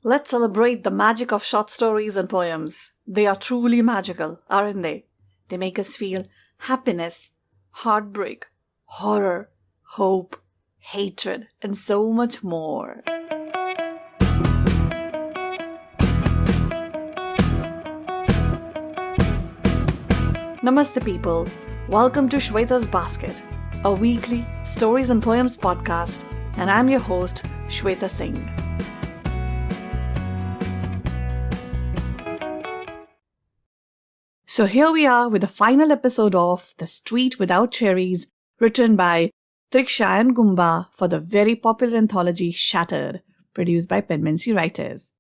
Let's celebrate the magic of short stories and poems. They are truly magical, aren't they? They make us feel happiness, heartbreak, horror, hope, hatred, and so much more. Namaste, people. Welcome to Shweta's Basket, a weekly stories and poems podcast, and I'm your host, Shweta Singh. So here we are with the final episode of The Street Without Cherries, written by Trixiah and Gumba for the very popular anthology Shattered, produced by Penmancy Writers.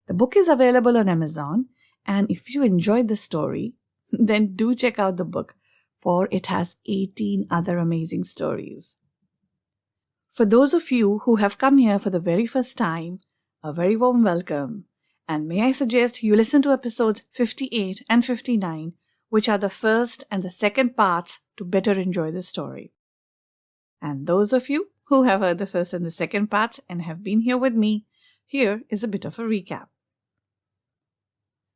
The book is available on Amazon, and if you enjoyed the story, then do check out the book, for it has 18 other amazing stories. For those of you who have come here for the very first time, a very warm welcome. And may I suggest you listen to episodes 58 and 59, which are the first and the second parts to better enjoy the story. And those of you who have heard the first and the second parts and have been here with me, here is a bit of a recap.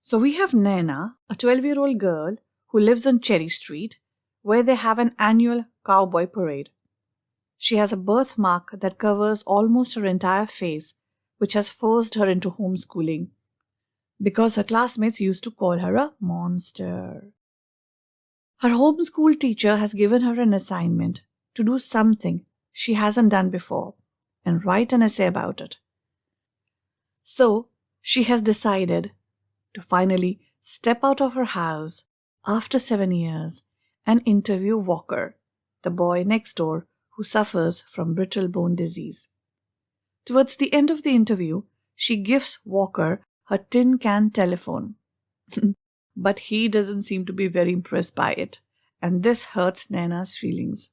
So we have Naina, a 12-year-old girl who lives on Cherry Street, where they have an annual cowboy parade. She has a birthmark that covers almost her entire face, which has forced her into homeschooling, because her classmates used to call her a monster. Her homeschool teacher has given her an assignment to do something she hasn't done before and write an essay about it. So she has decided to finally step out of her house after 7 years and interview Walker, the boy next door who suffers from brittle bone disease. Towards the end of the interview, she gives Walker her tin can telephone. But he doesn't seem to be very impressed by it, and this hurts Naina's feelings.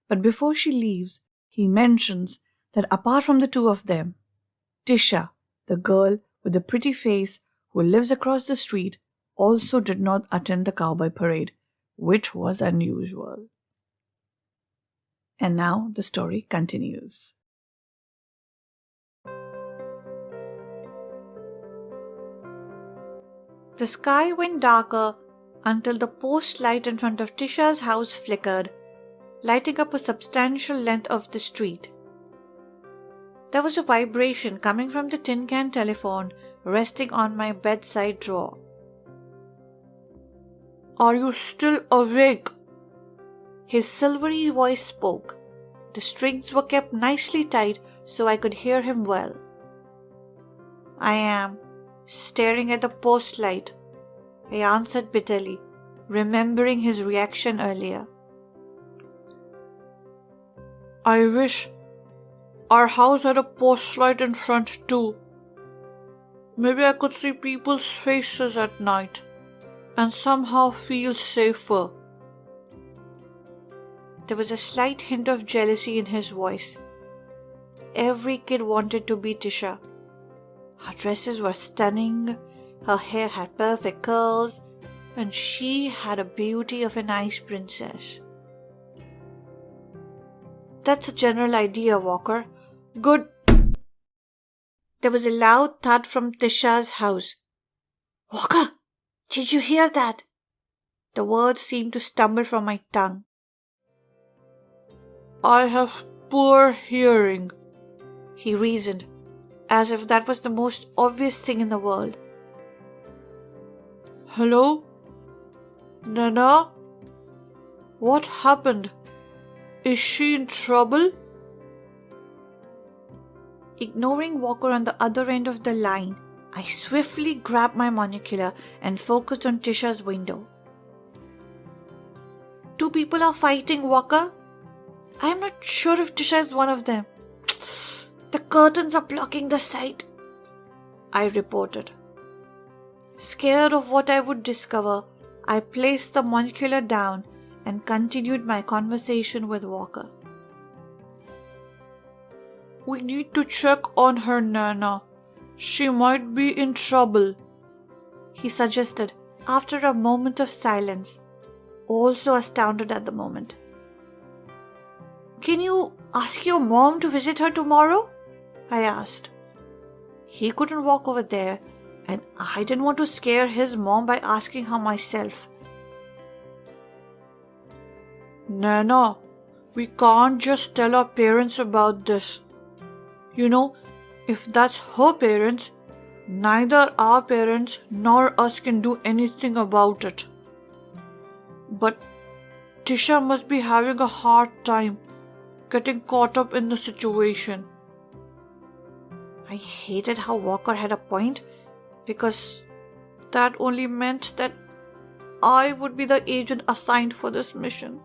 But before she leaves, he mentions that apart from the two of them, Tisha, the girl with the pretty face who lives across the street, also did not attend the cowboy parade, which was unusual. And now the story continues. The sky went darker until the post light in front of Tisha's house flickered, lighting up a substantial length of the street. There was a vibration coming from the tin can telephone resting on my bedside drawer. "Are you still awake?" His silvery voice spoke. The strings were kept nicely tight so I could hear him well. "I am, staring at the post light," I answered bitterly, remembering his reaction earlier. "I wish our house had a post light in front too. Maybe I could see people's faces at night and somehow feel safer." There was a slight hint of jealousy in his voice. Every kid wanted to be Tisha. Her dresses were stunning, her hair had perfect curls, and she had a beauty of an ice princess. "That's a general idea, Walker. Good." There was a loud thud from Tisha's house. "Walker, did you hear that?" The words seemed to stumble from my tongue. "I have poor hearing," he reasoned, as if that was the most obvious thing in the world. "Hello? Nana? What happened? Is she in trouble?" Ignoring Walker on the other end of the line, I swiftly grabbed my monocular and focused on Tisha's window. "Two people are fighting, Walker. I am not sure if Tisha is one of them. The curtains are blocking the sight," I reported. Scared of what I would discover, I placed the monocular down and continued my conversation with Walker. "We need to check on her, Nana. She might be in trouble," he suggested after a moment of silence, also astounded at the moment. "Can you ask your mom to visit her tomorrow?" I asked. he couldn't walk over there, and I didn't want to scare his mom by asking her myself. Nana, we can't just tell our parents about this. You know, if that's her parents, neither our parents nor us can do anything about it. But Tisha must be having a hard time getting caught up in the situation. I hated how Walker had a point, because that only meant that I would be the agent assigned for this mission.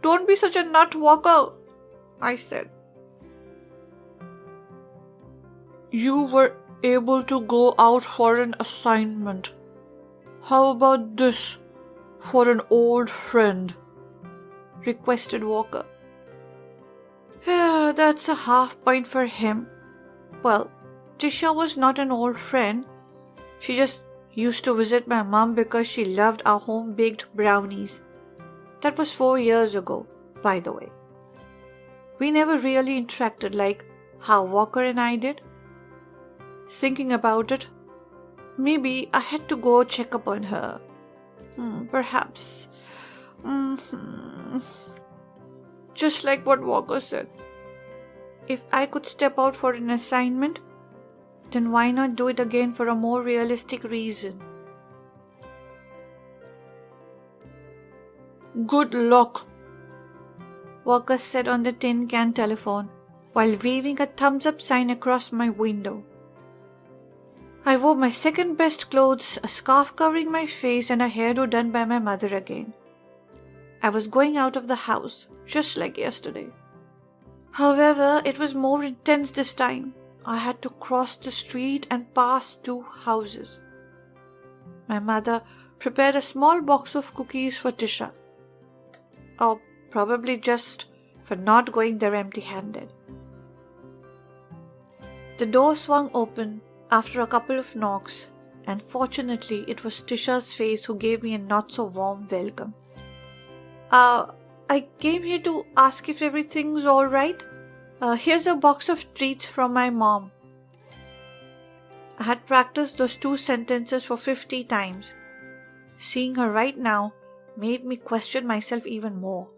Don't be such a nut, Walker, I said. You were able to go out for an assignment. How about this for an old friend? Requested Walker. That's a half point for him. Well, Tisha was not an old friend. She just used to visit my mom because she loved our home-baked brownies. That was 4 years ago, by the way. We never really interacted like how Walker and I did. Thinking about it, maybe I had to go check up on her. Perhaps. Just like what Walker said. If I could step out for an assignment, then why not do it again for a more realistic reason? Good luck, Walker said on the tin can telephone while waving a thumbs-up sign across my window. I wore my second best clothes, a scarf covering my face and a hairdo done by my mother again. I was going out of the house, just like yesterday. However, it was more intense this time. I had to cross the street and pass 2 houses. My mother prepared a small box of cookies for Tisha. Or probably just for not going there empty-handed. The door swung open after a couple of knocks, and fortunately it was Tisha's face who gave me a not-so-warm welcome. I came here to ask if everything's all right. Here's a box of treats from my mom. I had practiced those 2 sentences for 50 times. Seeing her right now made me question myself even more.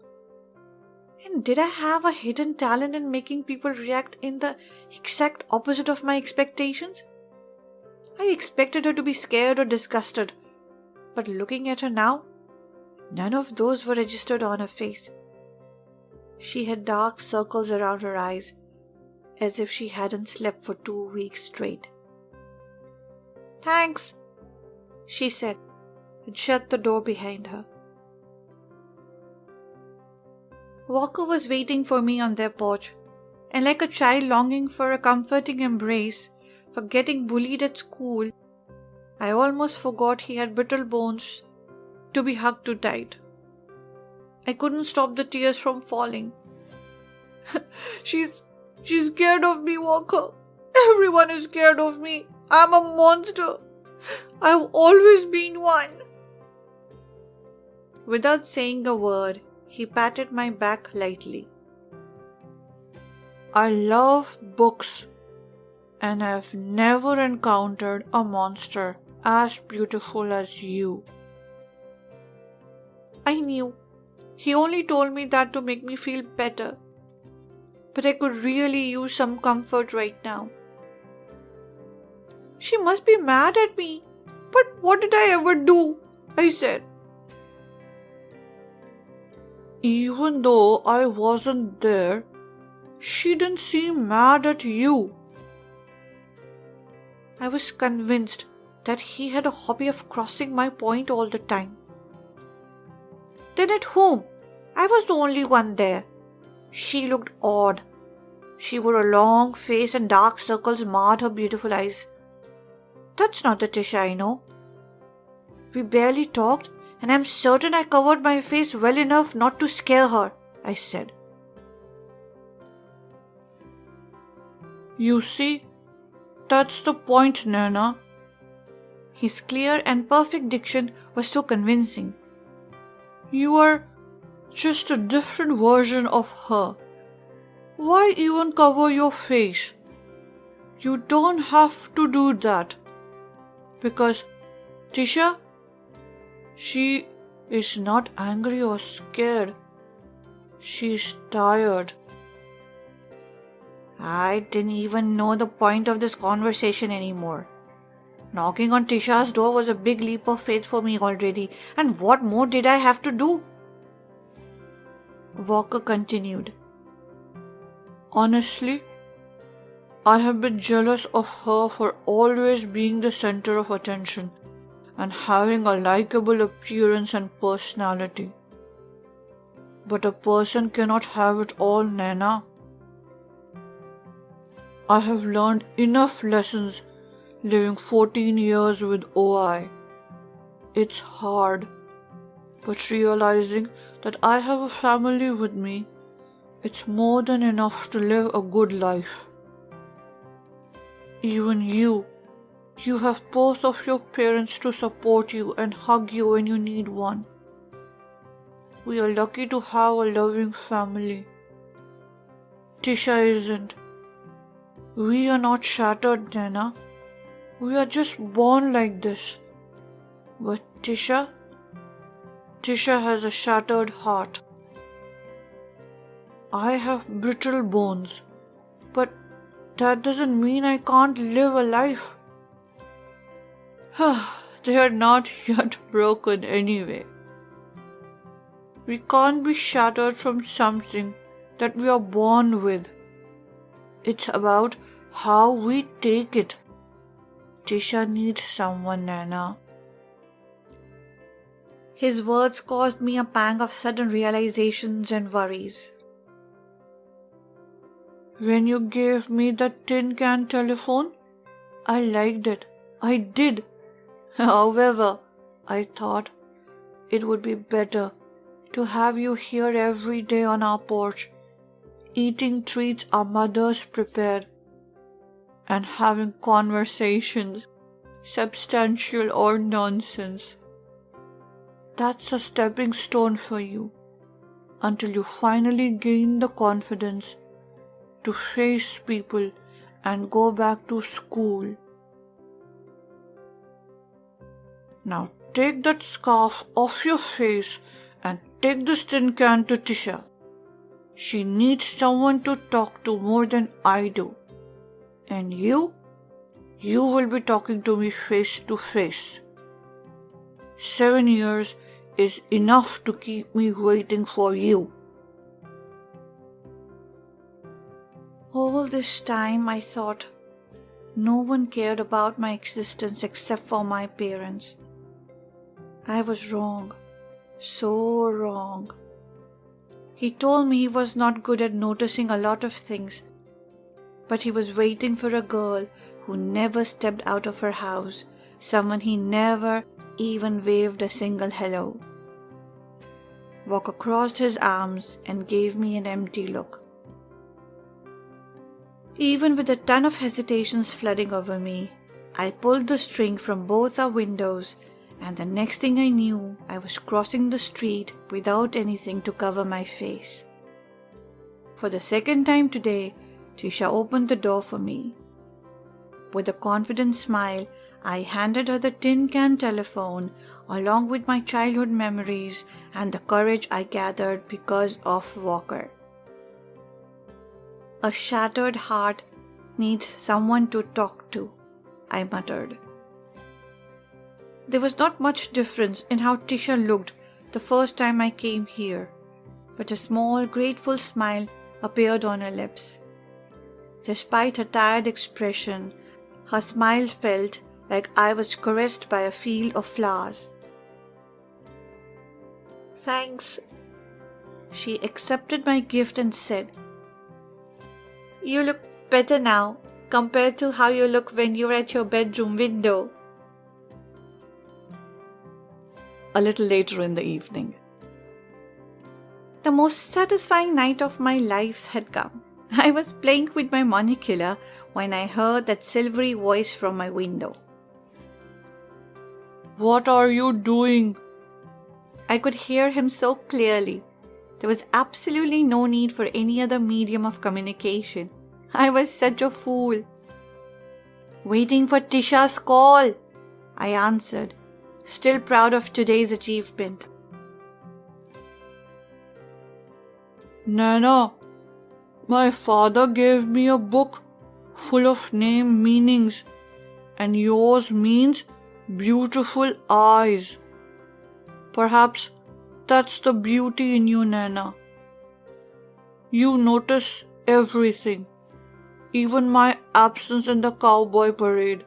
And did I have a hidden talent in making people react in the exact opposite of my expectations? I expected her to be scared or disgusted, but looking at her now, none of those were registered on her face. She had dark circles around her eyes, as if she hadn't slept for 2 weeks straight. Thanks, she said, and shut the door behind her. Walker was waiting for me on their porch, and like a child longing for a comforting embrace for getting bullied at school, I almost forgot he had brittle bones to be hugged too tight. I couldn't stop the tears from falling. She's scared of me, Walker. Everyone is scared of me. I'm a monster. I've always been one. Without saying a word, he patted my back lightly. I love books, and I've never encountered a monster as beautiful as you. I knew. He only told me that to make me feel better. But I could really use some comfort right now. She must be mad at me. But what did I ever do? I said. Even though I wasn't there, she didn't seem mad at you. I was convinced that he had a hobby of crossing my point all the time. Then at home, I was the only one there. She looked odd. She wore a long face and dark circles marred her beautiful eyes. That's not the Tisha I know. We barely talked, and I'm certain I covered my face well enough not to scare her, I said. You see, that's the point, Nana. His clear and perfect diction was so convincing. You are just a different version of her. Why even cover your face? You don't have to do that. Because Tisha, she is not angry or scared. She's tired. I didn't even know the point of this conversation anymore. Knocking on Tisha's door was a big leap of faith for me already, and what more did I have to do? Walker continued. Honestly, I have been jealous of her for always being the center of attention and having a likable appearance and personality. But a person cannot have it all, Nana. I have learned enough lessons living 14 years with OI. It's hard, but realizing that I have a family with me, it's more than enough to live a good life. Even you have both of your parents to support you and hug you when you need one. We are lucky to have a loving family. Tisha isn't. We are not shattered, Nana. We are just born like this. But Tisha has a shattered heart. I have brittle bones, but that doesn't mean I can't live a life. They are not yet broken anyway. We can't be shattered from something that we are born with. It's about how we take it. Tisha needs someone, Nana. His words caused me a pang of sudden realizations and worries. When you gave me that tin can telephone, I liked it. I did. However, I thought it would be better to have you here every day on our porch, eating treats our mothers prepared, and having conversations, substantial or nonsense. That's a stepping stone for you, until you finally gain the confidence to face people and go back to school. Now take that scarf off your face and take this tin can to Tisha. She needs someone to talk to more than I do. And you will be talking to me face to face. 7 years is enough to keep me waiting for you. All this time I thought no one cared about my existence except for my parents. I was wrong, so wrong. He told me he was not good at noticing a lot of things, but he was waiting for a girl who never stepped out of her house, someone he never even waved a single hello. Walker crossed his arms and gave me an empty look. Even with a ton of hesitations flooding over me, I pulled the string from both our windows, and the next thing I knew, I was crossing the street without anything to cover my face. For the second time today, Tisha opened the door for me. With a confident smile, I handed her the tin can telephone, along with my childhood memories and the courage I gathered because of Walker. A shattered heart needs someone to talk to, I muttered. There was not much difference in how Tisha looked the first time I came here, but a small, grateful smile appeared on her lips. Despite her tired expression, her smile felt like I was caressed by a field of flowers. Thanks. She accepted my gift and said, You look better now compared to how you look when you were at your bedroom window. A little later in the evening. The most satisfying night of my life had come. I was playing with my monocular when I heard that silvery voice from my window. What are you doing? I could hear him so clearly. There was absolutely no need for any other medium of communication. I was such a fool. Waiting for Tisha's call, I answered, still proud of today's achievement. Nana, my father gave me a book full of name meanings, and yours means beautiful eyes. Perhaps that's the beauty in you, Nana. You notice everything, even my absence in the cowboy parade.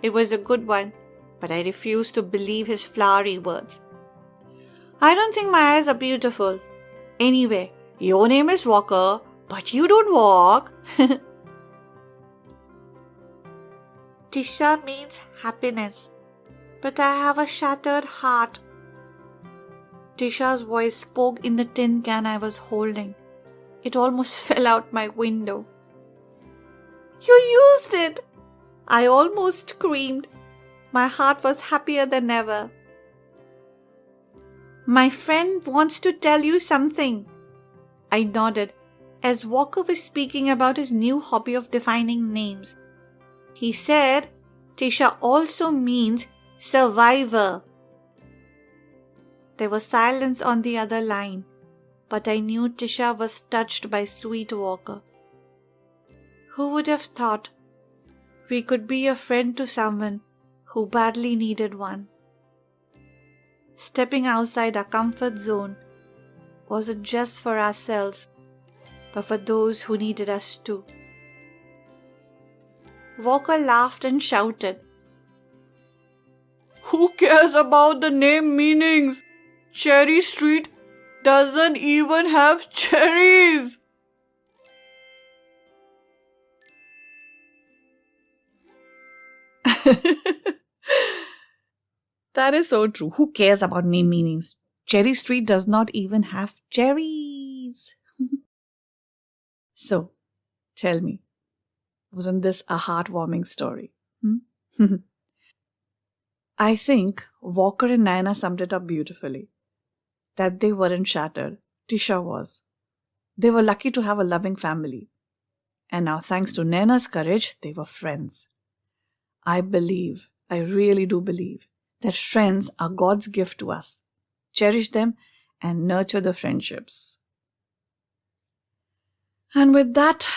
It was a good one, but I refused to believe his flowery words. I don't think my eyes are beautiful. Anyway, your name is Walker, but you don't walk. Tisha means happiness, but I have a shattered heart. Tisha's voice spoke in the tin can I was holding. It almost fell out my window. You used it! I almost screamed. My heart was happier than ever. My friend wants to tell you something. I nodded as Walker was speaking about his new hobby of defining names. He said Tisha also means survivor. There was silence on the other line, but I knew Tisha was touched by sweet Walker. Who would have thought we could be a friend to someone who badly needed one? Stepping outside our comfort zone wasn't just for ourselves, but for those who needed us too. Walker laughed and shouted, Who cares about the name meanings? Cherry Street doesn't even have cherries. That is so true. Who cares about name meanings? Cherry Street does not even have cherries. So, tell me, wasn't this a heartwarming story? I think Walker and Naina summed it up beautifully. That they weren't shattered. Tisha was. They were lucky to have a loving family. And now, thanks to Naina's courage, they were friends. I really do believe, that friends are God's gift to us. Cherish them and nurture the friendships. And with that,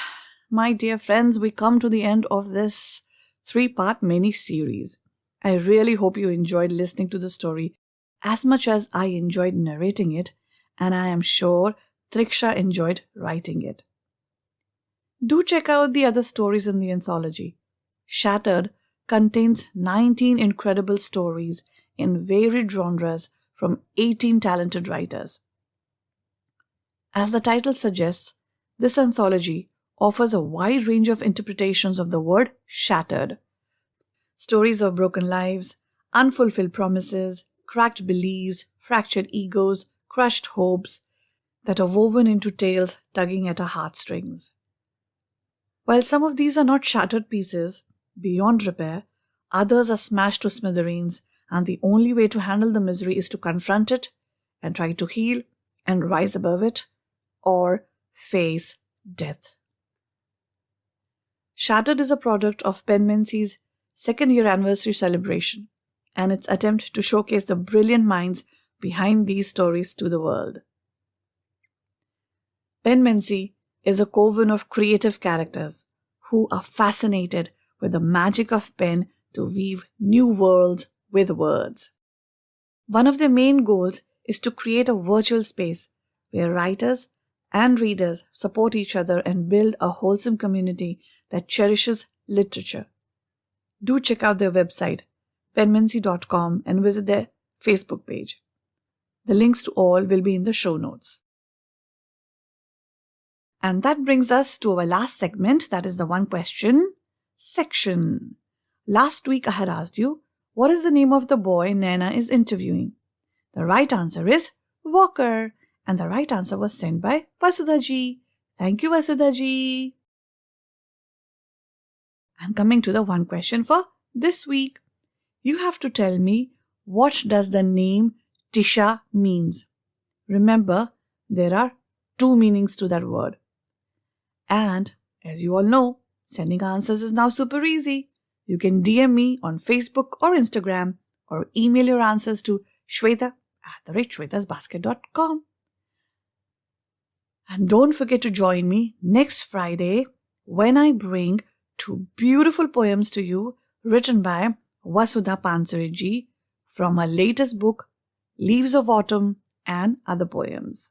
my dear friends, we come to the end of this 3-part mini-series. I really hope you enjoyed listening to the story as much as I enjoyed narrating it, and I am sure Trixiah enjoyed writing it. Do check out the other stories in the anthology. Shattered contains 19 incredible stories in varied genres from 18 talented writers. As the title suggests, this anthology offers a wide range of interpretations of the word shattered. Stories of broken lives, unfulfilled promises, cracked beliefs, fractured egos, crushed hopes that are woven into tales tugging at our heartstrings. While some of these are not shattered pieces, beyond repair, others are smashed to smithereens, and the only way to handle the misery is to confront it and try to heal and rise above it, or face death. Shattered is a product of Penmancy's second-year anniversary celebration and its attempt to showcase the brilliant minds behind these stories to the world. Penmancy is a coven of creative characters who are fascinated with the magic of pen to weave new worlds with words. One of their main goals is to create a virtual space where writers and readers support each other and build a wholesome community that cherishes literature. Do check out their website, penmancy.com, and visit their Facebook page. The links to all will be in the show notes. And that brings us to our last segment, that is the one question section. Last week I had asked you, what is the name of the boy Naina is interviewing? The right answer is Walker, and the right answer was sent by Vasudha-ji. Thank you, Vasudha-ji. And coming to the one question for this week, you have to tell me, what does the name Tisha means? Remember, there are 2 meanings to that word. And as you all know, Sending answers is now super easy. You can DM me on Facebook or Instagram or email your answers to shweta@shwetasbasket.com. And don't forget to join me next Friday when I bring 2 beautiful poems to you written by Vasudha Pansareji from her latest book, Leaves of Autumn and Other Poems.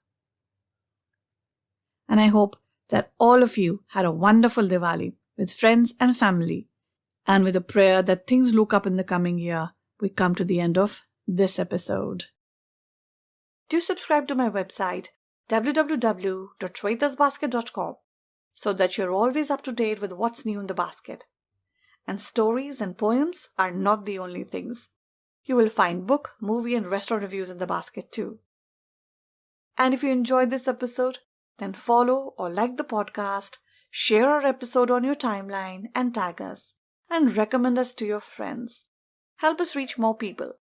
And I hope that all of you had a wonderful Diwali with friends and family. And with a prayer that things look up in the coming year, we come to the end of this episode. Do subscribe to my website www.shwetasbasket.com so that you're always up to date with what's new in the basket. And stories and poems are not the only things. You will find book, movie, and restaurant reviews in the basket too. And if you enjoyed this episode, then follow or like the podcast, share our episode on your timeline and tag us, and recommend us to your friends. Help us reach more people.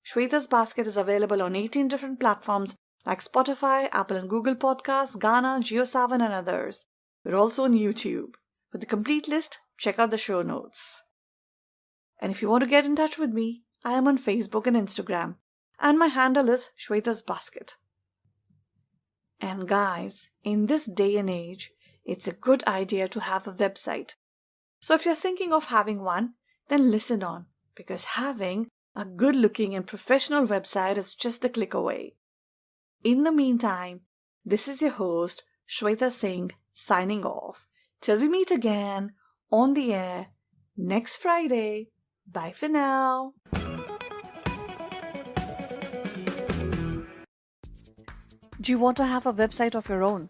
Shweta's Basket is available on 18 different platforms like Spotify, Apple and Google Podcasts, Gaana, JioSaavn and others. We're also on YouTube. For the complete list, check out the show notes. And if you want to get in touch with me, I am on Facebook and Instagram, and my handle is Shweta's Basket. And guys, in this day and age, it's a good idea to have a website. So if you're thinking of having one, then listen on, because having a good-looking and professional website is just a click away. In the meantime, this is your host, Shweta Singh, signing off. Till we meet again on the air next Friday. Bye for now. Do you want to have a website of your own?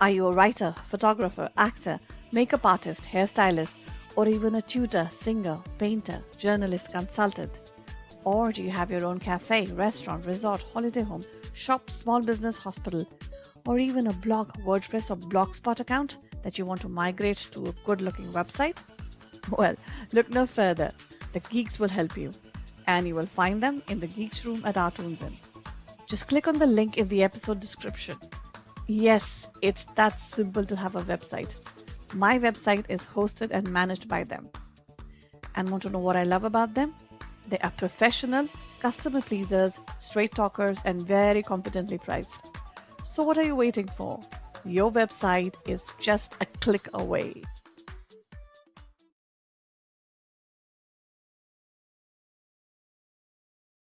Are you a writer, photographer, actor, makeup artist, hairstylist, or even a tutor, singer, painter, journalist, consultant? Or do you have your own cafe, restaurant, resort, holiday home, shop, small business, hospital, or even a blog, WordPress, or Blogspot account that you want to migrate to a good-looking website? Well, look no further. The geeks will help you, and you will find them in the Geeks Room at iTunes. Just click on the link in the episode description. Yes, it's that simple to have a website. My website is hosted and managed by them. And want to know what I love about them? They are professional, customer pleasers, straight talkers, and very competently priced. So what are you waiting for? Your website is just a click away.